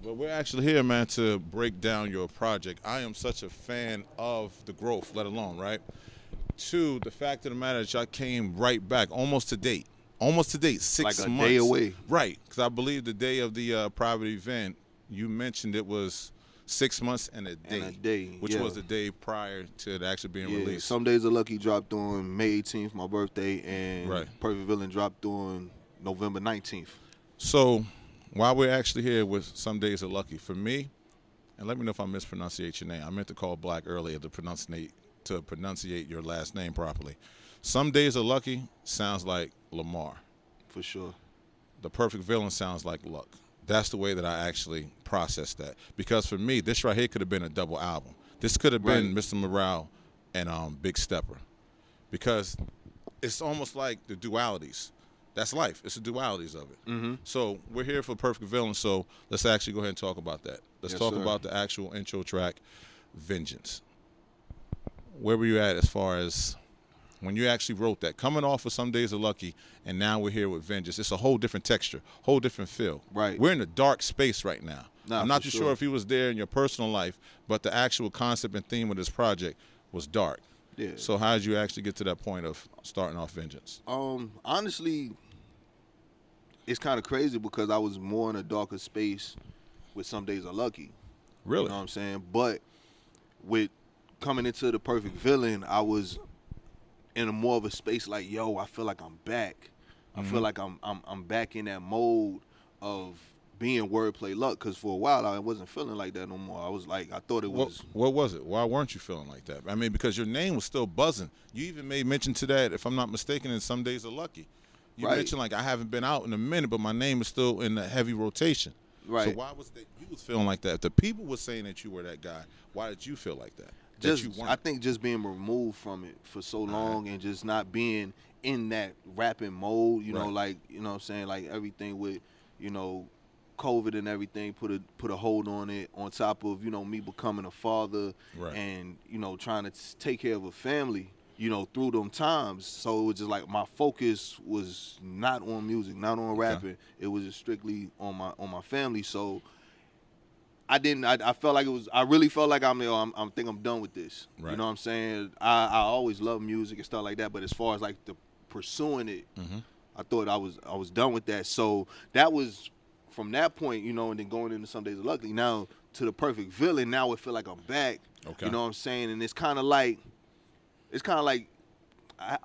But we're actually here, man, to break down your project. I am such a fan of the growth, let alone, right? Two, the fact of the matter is y'all came right back, almost to date. Almost to date, Like six a day months. away. Right, because I believe the day of the private event, you mentioned it was 6 months and a day, And a day, which yeah. was the day prior to it actually being Yeah, released. Some Days Are Lucky dropped on May 18th, my birthday, and Right. Perfect Villain dropped on November 19th. So, while we're actually here with Some Days Are Lucky, for me, and let me know if I mispronunciate your name. I meant to call Black earlier to pronunciate your last name properly. Some Days Are Lucky sounds like Lamar. For sure. The Perfect Villain sounds like Luck. That's the way that I actually process that. Because for me, this right here could have been a double album. This could have been Right. Mr. Morale and Big Stepper. Because it's almost like the dualities. That's life. It's the dualities of it. Mm-hmm. So we're here for Perfect Villain, so let's actually go ahead and talk about that. Let's Yes, talk sir. about the actual intro track, Vengeance. Where were you at as far as when you actually wrote that? Coming off of Some Days Are Lucky, and now we're here with Vengeance. It's a whole different texture, whole different feel. Right. We're in a dark space right now. Nah, I'm not for too sure. sure if you was there in your personal life, but the actual concept and theme of this project was dark. Yeah. So how did you actually get to that point of starting off Vengeance? Honestly, it's kind of crazy because I was more in a darker space with Some Days Are Lucky. Really? You know what I'm saying? But with coming into the Perfect Villain, I was in a more of a space like, yo, I feel like I'm back. I feel like I'm back in that mode of being Wordplay Luck, because for a while I wasn't feeling like that no more. I was like, I thought it was. What was it? Why weren't you feeling like that? I mean, because your name was still buzzing. You even made mention to that, if I'm not mistaken, in Some Days Are Lucky. You Right. mentioned like I haven't been out in a minute, but my name is still in the heavy rotation. Right. So why was that you was feeling like that? If the people were saying that you were that guy, why did you feel like that? That you weren't? I think just being removed from it for so long and just not being in that rapping mode, you know, Right. like, you know what I'm saying, like everything with, you know, COVID and everything put a hold on it, on top of, you know, me becoming a father Right. and, you know, trying to take care of a family, you know, through them times. So it was just like my focus was not on music, not on rapping. It was just strictly on my family. So I felt like it was. I really felt like I'm think I'm done with this. Right. You know what I'm saying? I always love music and stuff like that, but as far as like the pursuing it, I thought I was done with that. So that was from that point, you know, and then going into Some Days Are Lucky. Now to the Perfect Villain. Now I feel like I'm back. Okay. You know what I'm saying? And it's kind of like I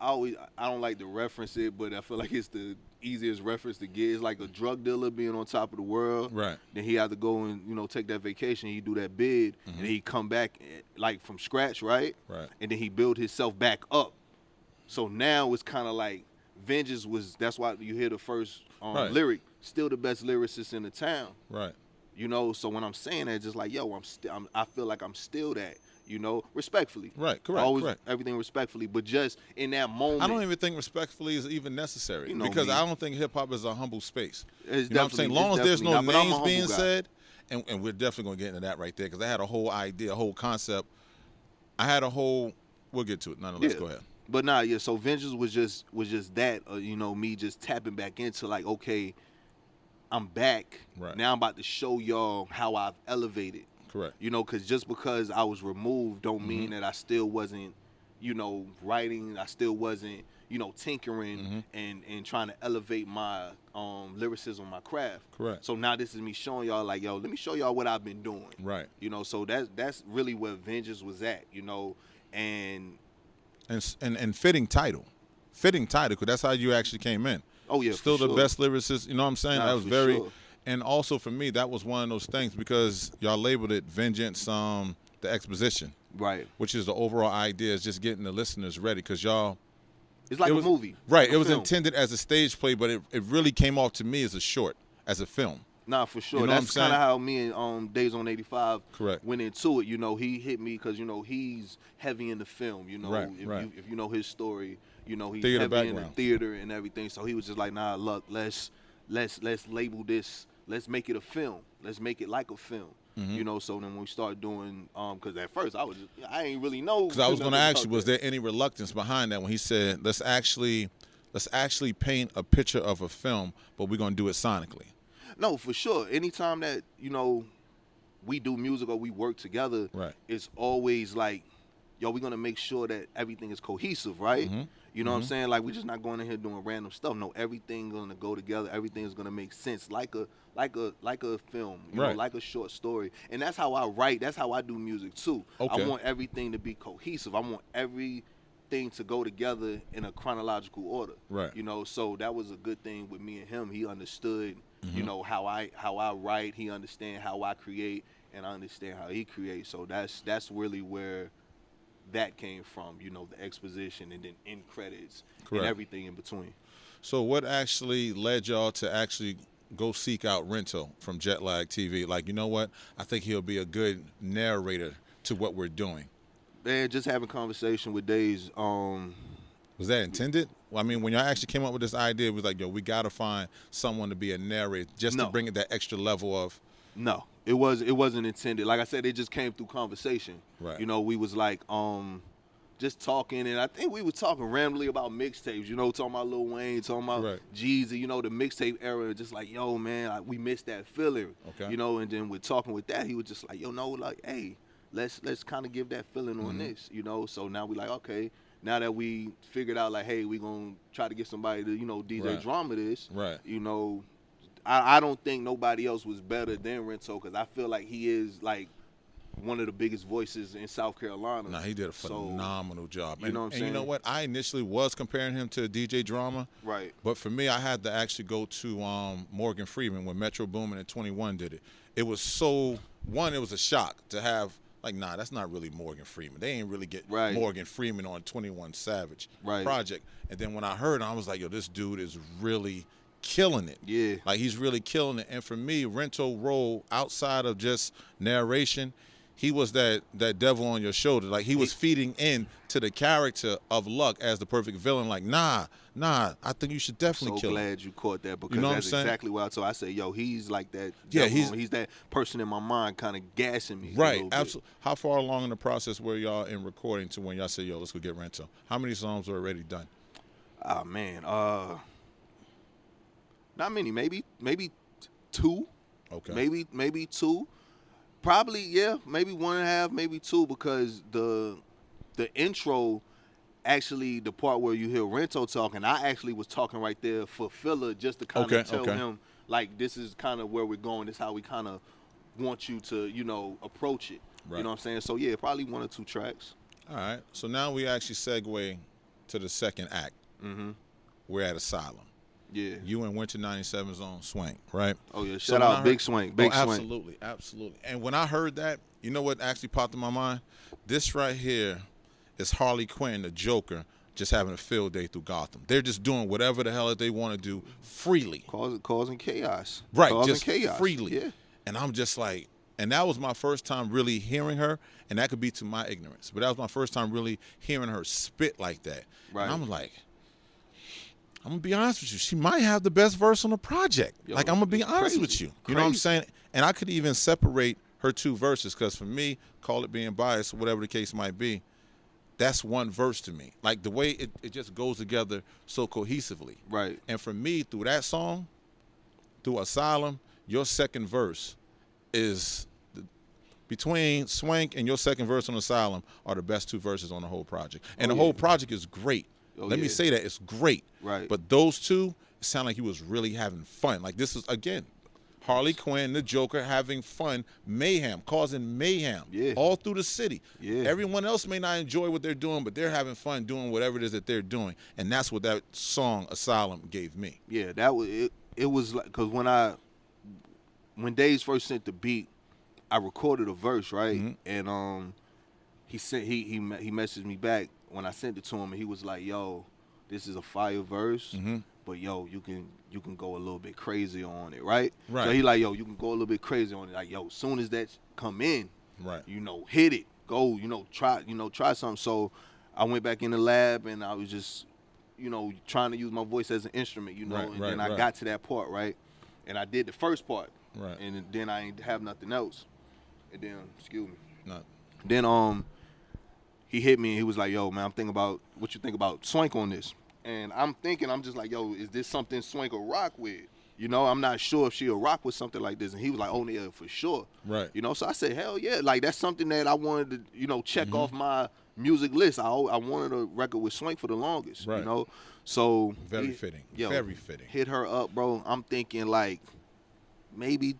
don't like to reference it, but I feel like it's the easiest reference to get. It's like a drug dealer being on top of the world. Right. Then he had to go and, you know, take that vacation. He do that bid, and then he come back like from scratch, right? Right. And then he build himself back up. So now it's kind of like Vengeance was. That's why you hear the first Right. lyric. Still the best lyricist in the town. Right. You know. So when I'm saying that, just like, yo, I feel like I'm still that. You know, respectfully. Right, correct, Always correct. everything respectfully, but just in that moment. I don't even think respectfully is even necessary You know because me. I don't think hip hop is a humble space. It's You know what I'm saying? definitely- Long it's as there's no definitely not, but I'm a names humble being guy. said, and we're definitely going to get into that right there because I had a whole idea, a whole concept. I had a whole. We'll get to it. Nonetheless, Yeah. go ahead. But nah, yeah. So Vengeance was just that, you know, me just tapping back into like, okay, I'm back. Right. Now I'm about to show y'all how I've elevated. Correct. You know, because just because I was removed don't mean that I still wasn't, you know, writing. I still wasn't, you know, tinkering and trying to elevate my lyricism, my craft. Correct. So now this is me showing y'all like, yo, let me show y'all what I've been doing. Right. You know, so that's really where Vengeance was at. You know, and And fitting title, because that's how you actually came in. oh yeah, Still for the sure. best lyricist. You know what I'm saying? Nah, That was for very. sure. And also for me, that was one of those things because y'all labeled it Vengeance, the exposition, Right. which is the overall idea is just getting the listeners ready because y'all. It's like it a was, movie. Right. like a It was film. intended as a stage play, but it really came off to me as a short, as a film. Nah, for sure. You know what That's I'm kind of saying? how me and Days on 85 Correct. went into it. You know, he hit me because, you know, he's heavy in the film. You know, Right, if, right. if you know his story, you know, he's Theater heavy in the background. theater and everything. So he was just like, nah, look, let's label this. Let's make it a film. Let's make it like a film. Mm-hmm. You know, so then when we start doing, because at first I ain't really know. Because I was going to nothing ask you, about was that. there any reluctance behind that when he said, let's actually paint a picture of a film, but we're going to do it sonically? No, for sure. Anytime that, we do music or we work together, Right. it's always like, yo, we're gonna make sure that everything is cohesive, right? Mm-hmm. You know what I'm saying? Like, we're just not going in here doing random stuff. No, everything gonna go together. Everything is gonna make sense, like a film, Right. like a short story. And that's how I write. That's how I do music too. Okay. I want everything to be cohesive. I want everything to go together in a chronological order. Right. So that was a good thing with me and him. He understood, how I write. He understand how I create, and I understand how he creates. So that's really where that came from, the exposition and then end credits. Correct. And everything in between. So what actually led y'all to actually go seek out Rento from Jetlag TV? Like, you know what? I think he'll be a good narrator to what we're doing. Man, just having conversation with Days. Was that intended? Well, I mean, when y'all actually came up with this idea, it was like, yo, we got to find someone to be a narrator just to bring it that extra level of. No, it wasn't intended. Like I said, it just came through conversation. Right. We was like, just talking, and I think we were talking randomly about mixtapes, talking about Lil Wayne, talking about Jeezy, the mixtape era, just like, yo, man, we missed that feeling. Okay. And then with talking with that, he was just like, yo, no, like, hey, let's kind of give that feeling on this, So now we like, okay, now that we figured out, like, hey, we gonna try to get somebody to, DJ drama this, Right. I don't think nobody else was better than Rento, because I feel like he is like one of the biggest voices in South Carolina. Nah, he did a phenomenal job. You know what I'm saying? And you know what? I initially was comparing him to DJ Drama. Right. But for me, I had to actually go to Morgan Freeman when Metro Boomin and 21 did it. It was it was a shock to have, like, nah, that's not really Morgan Freeman. They ain't really get Morgan Freeman on 21 Savage project. And then when I heard it, I was like, yo, this dude is really killing it. Yeah. Like, he's really killing it. And for me, Rento role, outside of just narration, he was that devil on your shoulder. Like, he was feeding in to the character of Luck as the perfect villain. Like, nah, I think you should definitely kill him. So glad you caught that, because that's exactly what I told. I said, yo, he's like that. Yeah, he's that person in my mind kind of gassing me. Right, absolutely. How far along in the process were y'all in recording to when y'all said, yo, let's go get Rento? How many songs were already done? Oh, man. Not many. Maybe 2. Okay. Maybe 2. Probably, yeah, maybe 1.5, maybe 2, because the intro, actually, the part where you hear Rento talking, I actually was talking right there for filler, just to kind of tell him, like, this is kind of where we're going. This is how we kind of want you to, approach it. Right. You know what I'm saying? So, yeah, probably 1 or 2 tracks. All right. So now we actually segue to the second act. Mm-hmm. We're at Asylum. Yeah. You and Winter 97's on Swank, right? Oh, yeah. Shout out Big Swank. Big Swank. Absolutely. Absolutely. And when I heard that, you know what actually popped in my mind? This right here is Harley Quinn, the Joker, just having a field day through Gotham. They're just doing whatever the hell that they want to do freely. Causing chaos. Right. Causing just chaos. Freely. Yeah. And I'm just like, and that was my first time really hearing her, and that could be to my ignorance, but that was my first time really hearing her spit like that. Right. And I'm like, I'm going to be honest with you. She might have the best verse on the project. Yo, like, I'm going to be honest crazy. with you. You know what I'm saying? And I could even separate her 2 verses, because for me, call it being biased, whatever the case might be, that's one verse to me. Like, the way it just goes together so cohesively. Right. And for me, through that song, through Asylum, your second verse is between Swank and your second verse on Asylum are the best 2 verses on the whole project. And the whole project is great. Let me say that. It's great. Right. But those 2, it sound like he was really having fun. Like, this is, again, Harley Quinn, the Joker, having fun, mayhem, causing mayhem all through the city. Yeah. Everyone else may not enjoy what they're doing, but they're having fun doing whatever it is that they're doing. And that's what that song, Asylum, gave me. Yeah, that was it. It was like, because when Days first sent the beat, I recorded a verse, right? Mm-hmm. And he messaged me back when I sent it to him, and he was like, yo, this is a fire verse, but yo, you can go a little bit crazy on it, right? Right. So he like, yo, you can go a little bit crazy on it. Like, yo, as soon as that come in, Right. Hit it, go, try something. So I went back in the lab, and I was just, trying to use my voice as an instrument, then I got to that part, right? And I did the first part. Right. And then I ain't have nothing else. And then, excuse me. No. Then he hit me and he was like, yo, man, I'm thinking about what you think about Swank on this. And I'm just like, yo, is this something Swank will rock with? You know, I'm not sure if she'll rock with something like this. And he was like, oh, yeah, for sure. Right. You know, so I said, hell yeah. Like, that's something that I wanted to, you know, check off my music list. I wanted a record with Swank for the longest, Right. you know. So. Very fitting. Yo, Very fitting. Hit her up, bro. I'm thinking, like, maybe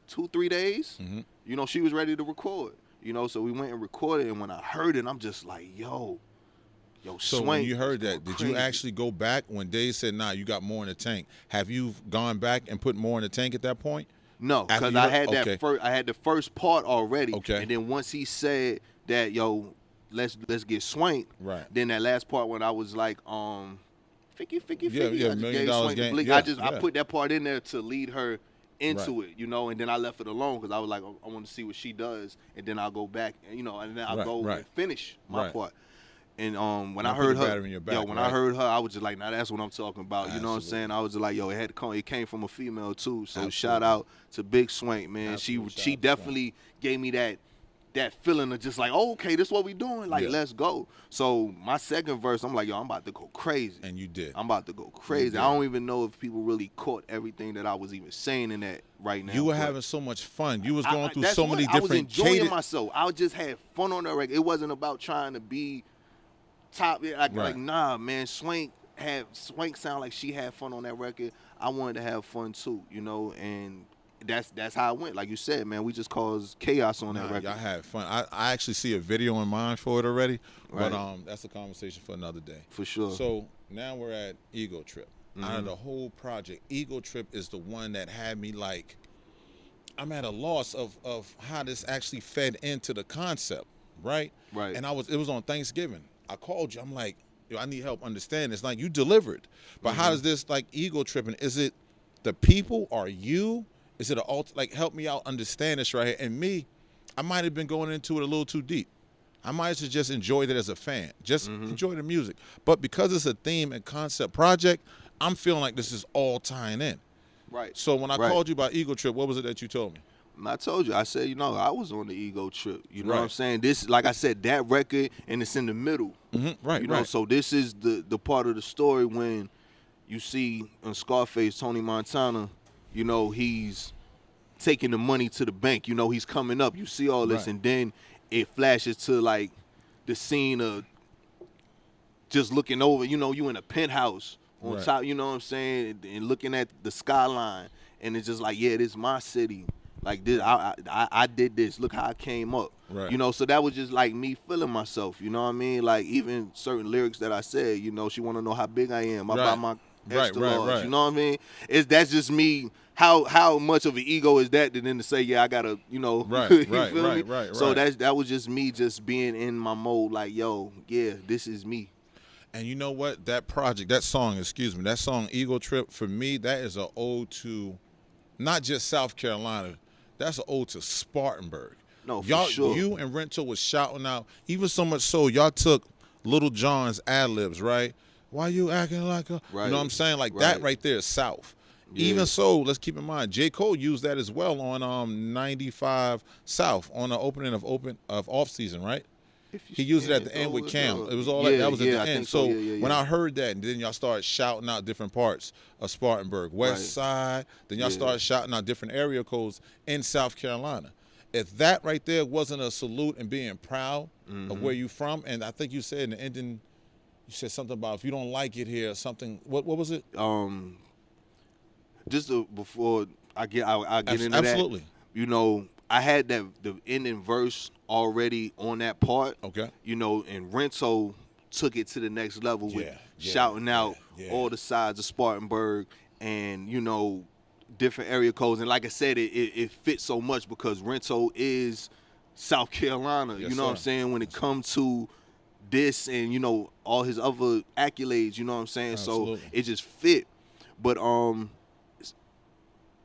2-3 days. You know, she was ready to record. You know, so we went and recorded. And when I heard it, I'm just like, yo, so Swank. when you heard that, did you crazy. actually go back when Dave said, nah, you got more in the tank? Have you gone back and put more in the tank at that point? No, After because you I heard- had okay. I had the first part already. Okay. And then once he said that, yo, let's get Swank. Right. Then that last part when I was like, $50, Yeah, I just $1 million gave Swank the game. blick. Yeah, I put that part in there to lead her into Right. it, you know, and then I left it alone because I was like, I want to see what she does, and then I'll go back, and, you know, and then I'll Right, go right. and finish my Right. part. And when Now I put heard the her, battery in your back, when right? I heard her, I was just like, nah, that's what I'm talking about. You know what I'm Absolutely. saying? I was just like, yo, it came from a female too. So Absolutely. shout out to Big Swank, man. Absolutely. She Shout out to definitely gave me that feeling of just like, oh, okay, this is what we doing. Like, Yeah. let's go. So my second verse, I'm like, yo, I'm about to go crazy. And you did. I'm about to go crazy. did. I don't even know if people really caught everything that I was even saying in that right now. You were but having so much fun. You was going through that's so what- many I was different enjoying catered- myself. I just had fun on that record. It wasn't about trying to be top. Like nah, man. Swank sound like she had fun on that record. I wanted to have fun too, you know, and that's how it went. Like you said, man, we just caused chaos on that record. Y'all had fun. I actually see a video in mind for it already, Right. but that's a conversation for another day. For sure. So now we're at Ego Trip. Out of the whole project, Ego Trip is the one that had me like, I'm at a loss of how this actually fed into the concept, right? Right. And it was on Thanksgiving. I called you. I'm like, yo, I need help understanding. It's like you delivered, but how does this like Ego Tripping? Is it the people? Are you? Is it like help me out understand this right here? And me, I might have been going into it a little too deep. I might have just enjoyed it as a fan, just enjoy the music. But because it's a theme and concept project, I'm feeling like this is all tying in. Right. So when I Right. called you about Ego Trip, what was it that you told me? I told you. I said, you know, I was on the Ego Trip. You know what I'm Right. saying? This, like I said, that record, and it's in the middle. Right, You know, right. so this is the part of the story when you see in Scarface, Tony Montana, you know, he's taking the money to the bank. You know, he's coming up. You see all this, Right. and then it flashes to, like, the scene of just looking over. You know, you in a penthouse on Right. top, you know what I'm saying, and looking at the skyline, and it's just like, yeah, this is my city. Like this, I did this. Look how I came up. Right. You know, so that was just like me feeling myself. You know what I mean? Like even certain lyrics that I said. You know, she want to know how big I am. I Right. buy my Right, extra right, large. right. You know what I mean? That's just me. How much of an ego is that? Than to say, yeah, I gotta, you know, Right, you right, feel me? right. So that was just me, just being in my mode. Like, yo, yeah, this is me. And you know what? That song Ego Trip, for me, that is an ode to not just South Carolina. That's an ode to Spartanburg. No, for y'all, sure. You and Rento was shouting out, even so much so, y'all took Little John's ad-libs, right? Why you acting like a... Right. You know what I'm saying? Like, that right there is South. Yeah. Even so, let's keep in mind, J. Cole used that as well on 95 South, on the opening of Off Season, right? He used it at the end with Cam. It was all that was at the I end. think So yeah. when I heard that, and then y'all started shouting out different parts of Spartanburg, West Right. Side, then y'all Yeah. started shouting out different area codes in South Carolina. If that right there wasn't a salute and being proud of where you from, and I think you said in the ending, you said something about if you don't like it here, something. What was it? Before I get into that. Absolutely. You know, I had the ending verse already on that part. Okay. You know, and Rento took it to the next level with Yeah, shouting out yeah. all the sides of Spartanburg and, you know, different area codes. And like I said, it fits so much because Rento is South Carolina. Yes, you know what I'm sir. saying? When it comes to this and, you know, all his other accolades, you know what I'm saying? Absolutely. So it just fit. But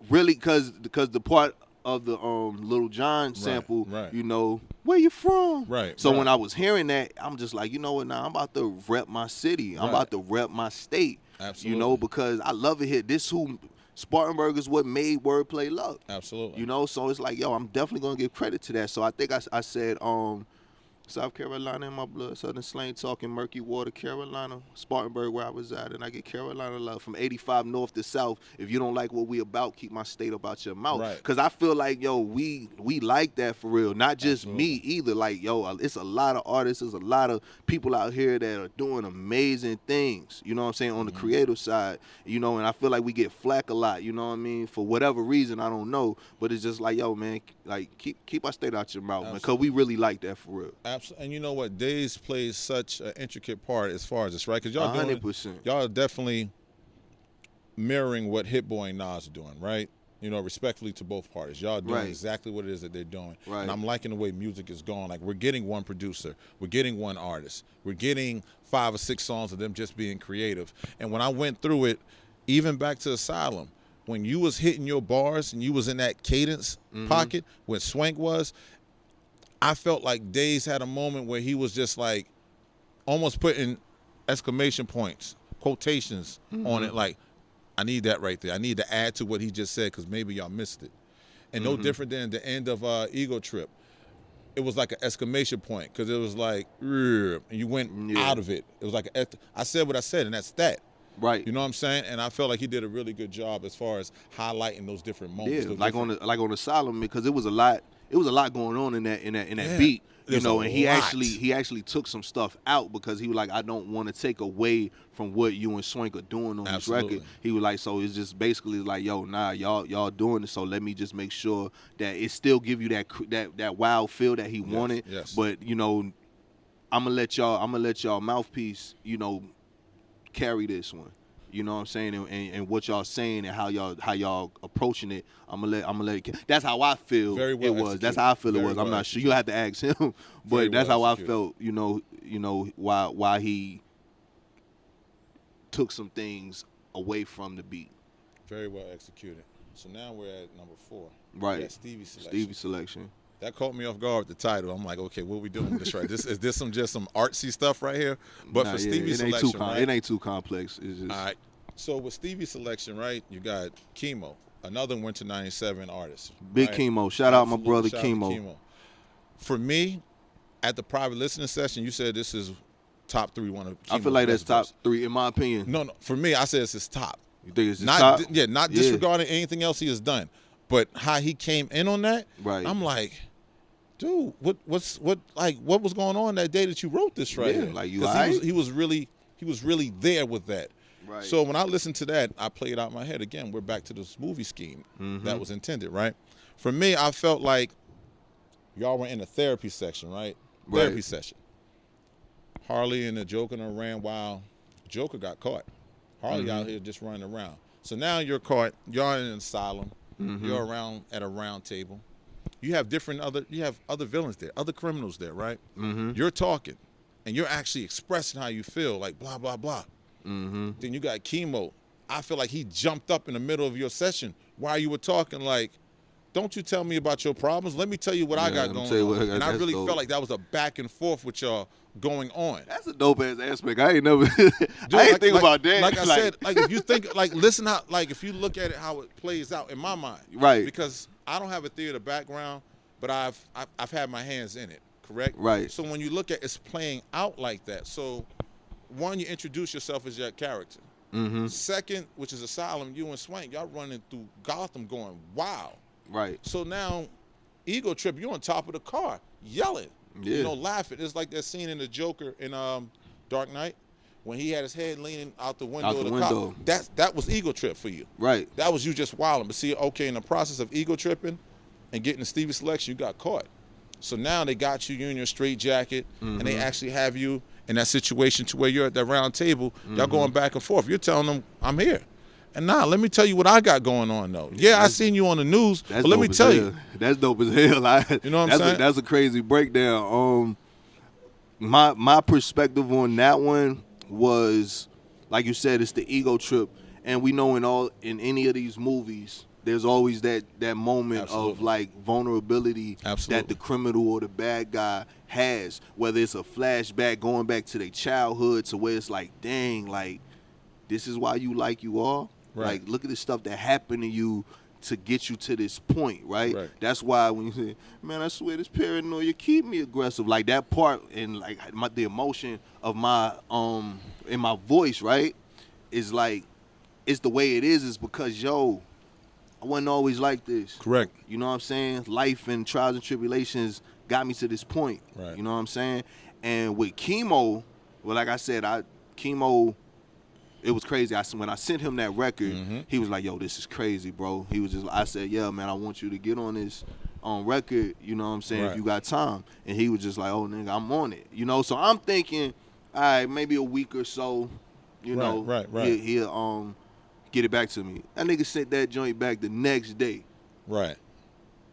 really, because the part of the Little John sample, right. you know, where you from? Right, So right. when I was hearing that, I'm just like, you know what? Now I'm about to rep my city. I'm Right. about to rep my state. Absolutely. You know, because I love it here. Spartanburg is what made Wordplay Luck. Absolutely. You know, so it's like, yo, I'm definitely gonna give credit to that. So I think I said, South Carolina in my blood. Southern slang talking, murky water, Carolina, Spartanburg where I reside, and I get Carolina love from 85 north to south. If you don't like what we about, keep my state about your mouth. Right. Cause I feel like we like that for real. Not just Absolutely. me either. Like it's a lot of artists. There's a lot of people out here that are doing amazing things. You know what I'm saying on the creative side. You know, and I feel like we get flack a lot. You know what I mean for whatever reason I don't know. But it's just like man, like keep our state out your mouth, man. Cause we really like that for real. Absolutely. And you know what? Days plays such an intricate part as far as this, right? Because y'all 100%. Y'all are definitely mirroring what Hit Boy and Nas are doing, right? You know, respectfully to both parties. Y'all doing exactly what it is that they're doing. Right. And I'm liking the way music is going. Like, we're getting one producer. We're getting one artist. We're getting 5 or 6 songs of them just being creative. And when I went through it, even back to Asylum, when you was hitting your bars and you was in that cadence pocket where Swank was, I felt like Days had a moment where he was just like almost putting exclamation points, quotations on it, like, I need that right there. I need to add to what he just said because maybe y'all missed it. And no different than the end of Ego Trip. It was like an exclamation point because it was like, and you went out of it. It was like, I said what I said, and that's that. Right. You know what I'm saying? And I felt like he did a really good job as far as highlighting those different moments. Yeah, like on Asylum, because it was a lot going on in that beat. You know, and he actually took some stuff out because he was like, I don't want to take away from what you and Swank are doing on this record. He was like, so it's just basically like, yo, nah, y'all doing it. So let me just make sure that it still give you that wild feel that he wanted. Yes. But you know, I'm gonna let y'all mouthpiece, you know, carry this one. You know what I'm saying, and what y'all saying and how y'all approaching it. I'm gonna let it. That's how I feel. Very well it was. executed. That's how I feel Very it was. well I'm not sure. You have to ask him, but Very that's well how executed. I felt. You know why he took some things away from the beat. Very well executed. So now we're at number 4. Right. Yeah, Stevie's selection. Stevie's selection. That caught me off guard with the title. I'm like, okay, what are we doing with this right? Is this some artsy stuff right here? But for Stevie's selection, right? It ain't too complex. It's just All right. So with Stevie's selection, right, you got Chemo, another Winter 97 artist. Big right? Chemo. Shout out my Absolutely. brother Shout out to Chemo. For me, at the private listening session, you said this is top 3 one of Chemo's I feel like that's best top verses. 3 in my opinion. No. For me, I said it's his top. You think it's his Not top? not Yeah. disregarding anything else he has done, but how he came in on that. Right. I'm like, dude, what was going on that day that you wrote this right Yeah, here? like, you 'Cause alright? he was really there with that. Right. So when I listened to that, I played out in my head again. We're back to this movie scheme that was intended, right? For me, I felt like y'all were in a therapy section, right? Right. Therapy session. Harley and the Joker ran while Joker got caught. Harley out here just running around. So now you're caught. You're in an asylum. You're around at a round table. You have other villains there, other criminals there, right? You're talking, and you're actually expressing how you feel, like blah blah blah. Then you got Chemo. I feel like he jumped up in the middle of your session while you were talking, like, don't you tell me about your problems. Let me tell you what I got going on. And I really felt like that was a back and forth with y'all going on. That's a dope ass aspect. I ain't never. Dude, I ain't think about that. Like I said, like if you think, like listen how, like if you look at it how it plays out in my mind, Right. Because I don't have a theater background, but I've had my hands in it, correct? Right. So when you look at it's playing out like that. So one, you introduce yourself as your character. Second, which is Asylum, you and Swank, y'all running through Gotham going, wow. Right. So now, Ego Trip, you're on top of the car, yelling, Yeah. laughing. It's like that scene in the Joker in Dark Knight when he had his head leaning out the window Out of the the window. car. That was Ego Trip for you. Right. That was you just wilding. But see, okay, in the process of ego tripping and getting the Stevie selection, you got caught. So now they got you in your straight jacket, and they actually have you in that situation to where you're at that round table. Y'all going back and forth. You're telling them, I'm here. And now, let me tell you what I got going on, though. Yeah, I seen you on the news, but let me tell you. That's dope as hell. You know what I'm saying? That's a crazy breakdown. My perspective on that one was, like you said, it's the ego trip. And we know in any of these movies, there's always that moment Absolutely. of like vulnerability Absolutely. that the criminal or the bad guy has, whether it's a flashback going back to their childhood to where it's like, dang, like, this is why you like you are. Right. Like, look at the stuff that happened to you to get you to this point, right? Right. That's why when you say, man, I swear this paranoia keep me aggressive, like that part and like the emotion of my in my voice, right, is like it's the way it is because I wasn't always like this. Correct. You know what I'm saying? Life and trials and tribulations got me to this point. Right. You know what I'm saying? And with Chemo, well, like I said, Chemo, it was crazy. When I sent him that record, he was like, yo, this is crazy, bro. He was I said, yeah, man, I want you to get on this record, you know what I'm saying, right. if you got time. And he was just like, oh, nigga, I'm on it. You know, so I'm thinking, all right, maybe a week or so, you know, right. he'll get it back to me. That nigga sent that joint back the next day. Right.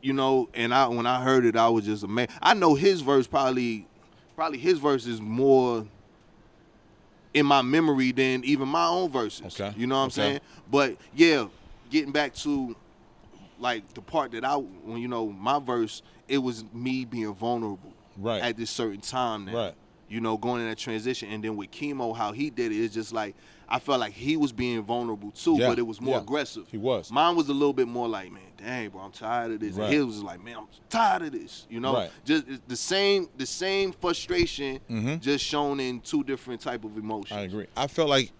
You know, and when I heard it, I was just amazed. I know his verse probably his verse is more in my memory than even my own verses. Okay. You know what I'm saying? But yeah, getting back to like the part that when you know my verse, it was me being vulnerable Right. at this certain time now. Right. You know, going in that transition, and then with Chemo, how he did it, it's just like I felt like he was being vulnerable too, Yeah, but it was more yeah. aggressive. He was. Mine was a little bit more like, man, dang, bro, I'm tired of this. Right. And his was like, man, I'm tired of this. You know, Right. just the same frustration, just shown in two different type of emotions. I agree. I felt like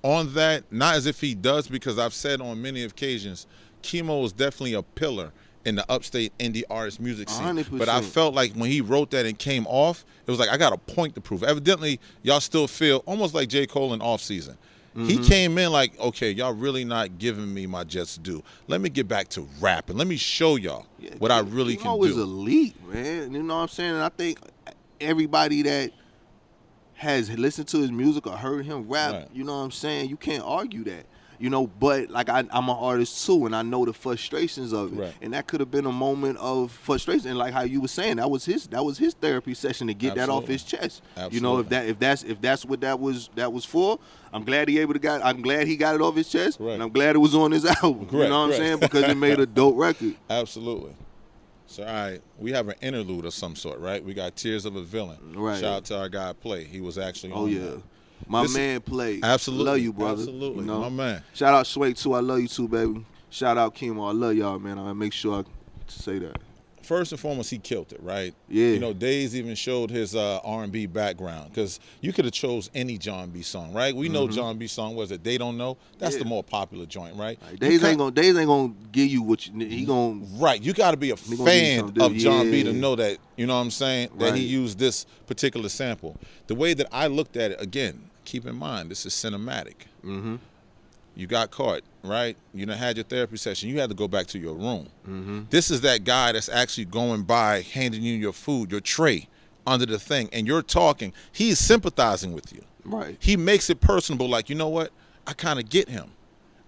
on that, not as if he does, because I've said on many occasions, Chemo is definitely a pillar in the upstate indie artist music scene. 100%. But I felt like when he wrote that and came off, it was like, I got a point to prove. Evidently, y'all still feel almost like J. Cole in off season. He came in like, okay, y'all really not giving me my just due. Let me get back to rapping. Let me show y'all what I really can Chemo is do. elite, man. You know what I'm saying? And I think everybody that has listened to his music or heard him rap, Right. you know what I'm saying? You can't argue that. You know, but like I'm an artist too, and I know the frustrations of it, Right. and that could have been a moment of frustration. And like how you were saying, that was his therapy session to get that off his chest. Absolutely. You know, if that's what that was for, I'm glad he got it off his chest, Right. and I'm glad it was on his album. Correct, You know what I'm correct. saying? Because it made a dope record. Absolutely. So, all right, we have an interlude of some sort, right? We got Tears of a Villain. Right. Shout out to our guy, Play. He was actually Oh on yeah. that. My This- man played. Absolutely. Love you, brother. Absolutely. You know? My man. Shout out Sway too. I love you too, baby. Shout out Chemo. I love y'all, man. I make sure I say that. First and foremost, he killed it, right? Yeah. You know, Days even showed his R&B background, because you could have chose any John B song, right? We know John B song was it They Don't Know. That's Yeah. the more popular joint, right? Like, Days ain't gonna give you what he gonna. Right, you got to be a gonna give you fan something of John B to yeah. know that, you know what I'm saying, that he Right. used this particular sample. The way that I looked at it, again, keep in mind, this is cinematic. Mm-hmm. You got caught, right? You done had your therapy session. You had to go back to your room. Mm-hmm. This is that guy that's actually going by, handing you your food, your tray, under the thing, and you're talking. He's sympathizing with you. Right. He makes it personable, like, you know what? I kind of get him.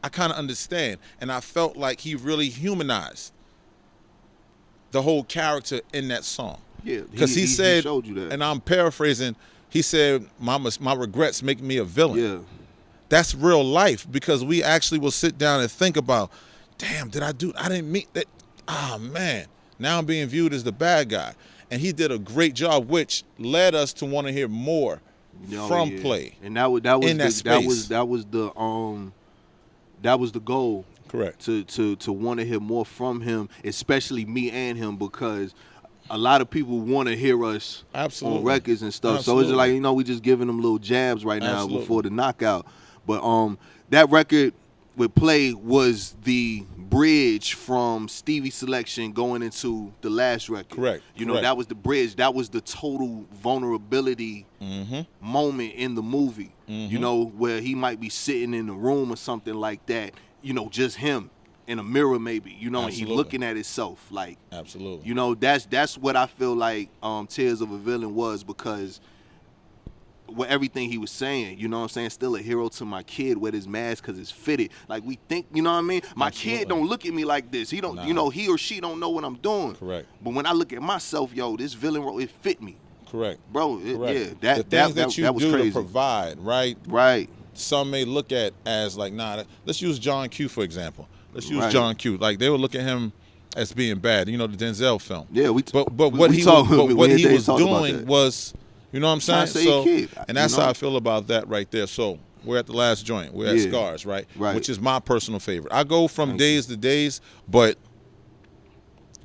I kind of understand. And I felt like he really humanized the whole character in that song. Yeah. Because he said, showed you that. and I'm paraphrasing, he said, my regrets make me a villain. Yeah. That's real life, because we actually will sit down and think about, damn, I didn't mean that. Ah, man, now I'm being viewed as the bad guy. And he did a great job, which led us to want to hear more from yeah. Play. And that was in that space. that was the goal. Correct. To want to hear more from him, especially me and him, because a lot of people want to hear us Absolutely. on records and stuff. So Absolutely. it's just like, you know, we just giving them little jabs right now Absolutely. before the knockout. But that record with Play was the bridge from Stevie's selection going into the last record. Correct. You know, Correct. that was the bridge. That was the total vulnerability moment in the movie. You know, where he might be sitting in the room or something like that. You know, just him in a mirror maybe. You know, and he Absolutely. looking at himself like. Absolutely. You know, that's what I feel like Tears of a Villain was, because with everything he was saying, you know what I'm saying, still a hero to my kid with his mask because it's fitted. Like, we think, you know what I mean? My Absolutely. kid don't look at me like this. He don't, Nah. you know, he or she don't know what I'm doing. Correct. But when I look at myself, yo, this villain role, it fit me. Correct. Bro, Correct. yeah, the things that you was do crazy. to provide, right? Right. Some may look at as like, nah, let's use John Q, for example. Let's use Right. John Q. Like, they would look at him as being bad. You know, the Denzel film. Yeah, But we what he talk- was, but we what had he days was talking about doing that. was, you know what I'm saying? Trying to save So, kid, and that's you know? how I feel about that right there. So We're at the last joint. We're at Yeah. Scars, right? Right. Which is my personal favorite. I go from Thank days to days, but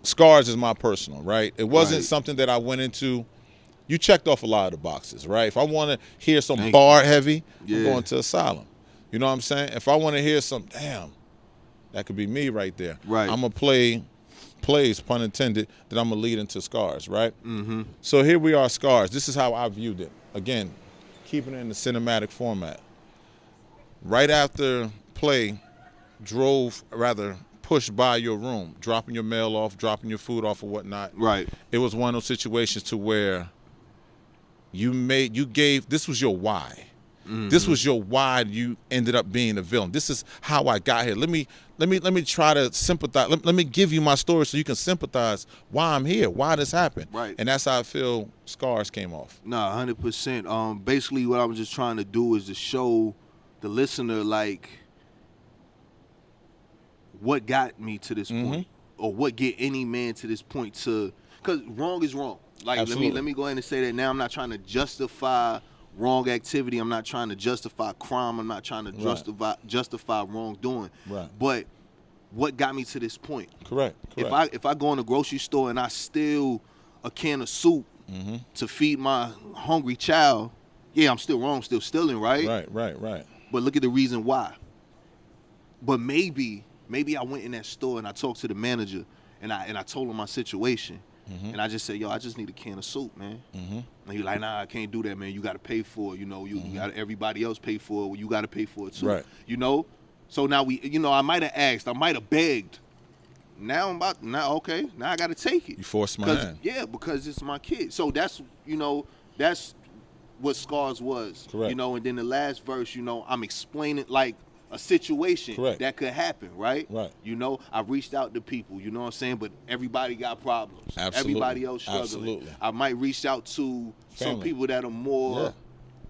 Scars is my personal, right? It wasn't Right. something that I went into. You checked off a lot of the boxes, right? If I want to hear some Thank bar heavy, I'm Yeah. going to Asylum. You know what I'm saying? If I want to hear some, damn, that could be me right there. Right. I'm going to play plays, pun intended, that I'm going to lead into Scars, right? Mm-hmm. So here we are, Scars. This is how I viewed it. Again, keeping it in the cinematic format. Right after play, pushed by your room, dropping your mail off, dropping your food off or whatnot. Right. It was one of those situations to where this was your why. Mm-hmm. This was your why you ended up being a villain. This is how I got here. Let me try to sympathize. Let me give you my story so you can sympathize why I'm here, why this happened. Right. And that's how I feel Scars came off. Nah, 100%. Basically, what I was just trying to do is to show the listener like what got me to this point, or what get any man to this point. Because wrong is wrong. Like Absolutely. let me go ahead and say that now. I'm not trying to justify wrong activity. I'm not trying to justify crime. I'm not trying to justify wrongdoing. Right. But what got me to this point? Correct. If I go in a grocery store and I steal a can of soup to feed my hungry child, yeah, I'm still wrong, still stealing, right? Right. But look at the reason why. But maybe I went in that store and I talked to the manager and I told him my situation. And I just said, yo, I just need a can of soup, man. And he's like, nah, I can't do that, man. You got to pay for it. You know, you got everybody else pay for it. You got to pay for it too. Right. You know? So now I might have asked, I might have begged. Now okay, now I got to take it. You forced my hand. Yeah, because it's my kid. So that's what Scars was. Correct. You know, and then the last verse, I'm explaining like a situation Correct. that could happen, right? Right. You know, I've reached out to people, you know what I'm saying? But everybody got problems. Absolutely. Everybody else struggling. Absolutely. I might reach out to some Family. people that are more Yeah.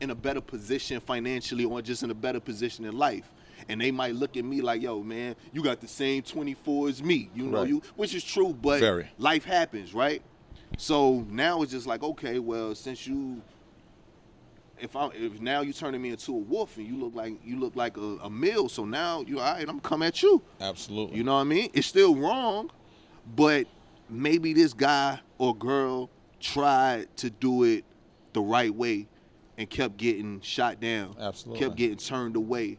in a better position financially or just in a better position in life. And they might look at me like, yo, man, you got the same 24 as me. You know, Right. which is true, but Very. life happens, right? So now it's just like, okay, well, since if now you turning me into a wolf and you look like a meal, so now you all right, I'm gonna come at you. Absolutely. You know what I mean? It's still wrong, but maybe this guy or girl tried to do it the right way and kept getting shot down. Absolutely. Kept getting turned away.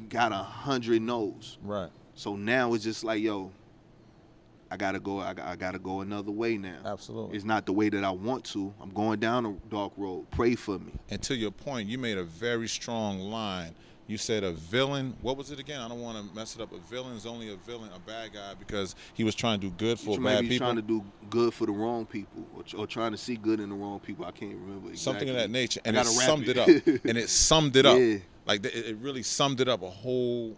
Got 100 no's. Right. So now it's just like, yo, I gotta go another way now. Absolutely. It's not the way that I want to. I'm going down a dark road. Pray for me. And to your point, you made a very strong line. You said a villain. What was it again? I don't want to mess it up. A villain is only a villain, a bad guy, because he was trying to do good for bad Maybe he's people. trying to do good for the wrong people, or trying to see good in the wrong people. I can't remember exactly. Something of that nature. And I it gotta rap summed it up. And it summed it up. Yeah. Like it really summed it up, a whole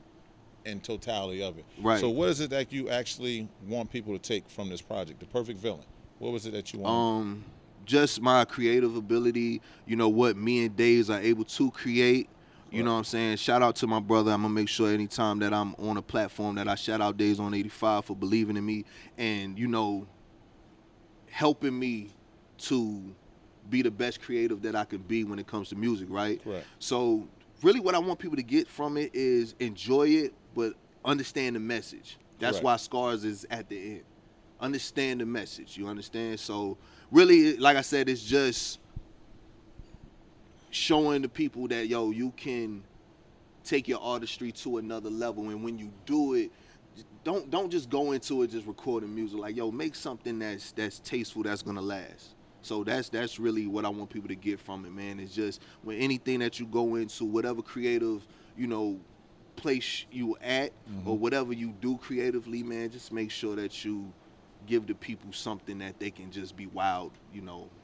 in totality of it. Right. So what is it that you actually want people to take from this project, The Perfect Villain? What was it that you want? Just my creative ability, what me and Days are able to create. You know what I'm saying? Shout out to my brother. I'm going to make sure anytime that I'm on a platform that I shout out Days on 85 for believing in me and, helping me to be the best creative that I can be when it comes to music, right? Right. So really what I want people to get from it is enjoy it, but understand the message. That's Right. why Scars is at the end. Understand the message. You understand? So really, like I said, it's just showing the people that, yo, you can take your artistry to another level. And when you do it, don't just go into it just recording music. Like, yo, make something that's tasteful, that's gonna last. So that's really what I want people to get from it, man. It's just when anything that you go into, whatever creative, place you at, or whatever you do creatively, man, just make sure that you give the people something that they can just be wowed,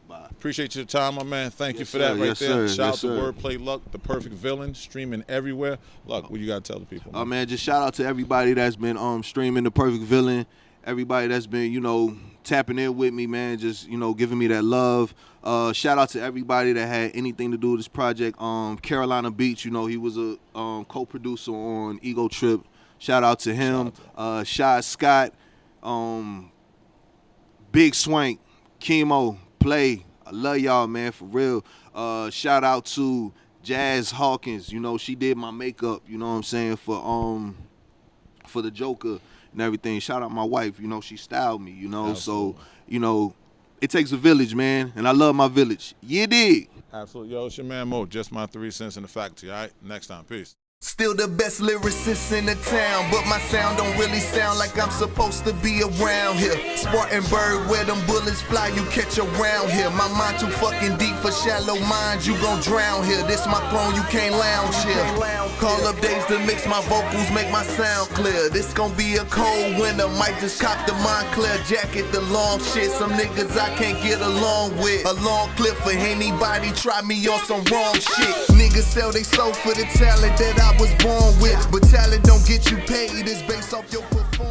by. Appreciate your time, my man. Thank you Yes, for that sir. right Yes, there. sir. Shout Yes, out to sir. Wordplay Luck, The Perfect Villain, streaming everywhere. Luck, what you got to tell the people? Man, just shout out to everybody that's been streaming The Perfect Villain. Everybody that's been, tapping in with me, man, just, giving me that love. Shout out to everybody that had anything to do with this project. Carolina Beach, he was a co-producer on Ego Trip. Shout out to him. Shy Scott, Big Swank, Chemo, Play. I love y'all, man, for real. Shout out to Jazz Hawkins, you know, she did my makeup, you know what I'm saying, for the Joker and everything. Shout out my wife, you know, she styled me, you know. Absolutely. So, you know, it takes a village, man, and I love my village. You dig? Absolutely. Yo, it's your man Mo. Just my 3 cents in the factory. All right. Next time. Peace. Still the best lyricist in the town, but my sound don't really sound like I'm supposed to be around here. Spartanburg, where them bullets fly, you catch around here. My mind too fucking deep for shallow minds, you gon' drown here. This my throne, you can't lounge here. Call up days to mix my vocals, make my sound clear. This gon' be a cold winter, might just cop the Montclair jacket, the long shit. Some niggas I can't get along with. A long clip for anybody try me on some wrong shit. Niggas sell they soul for the talent that I was born with, but talent don't get you paid, it's based off your performance.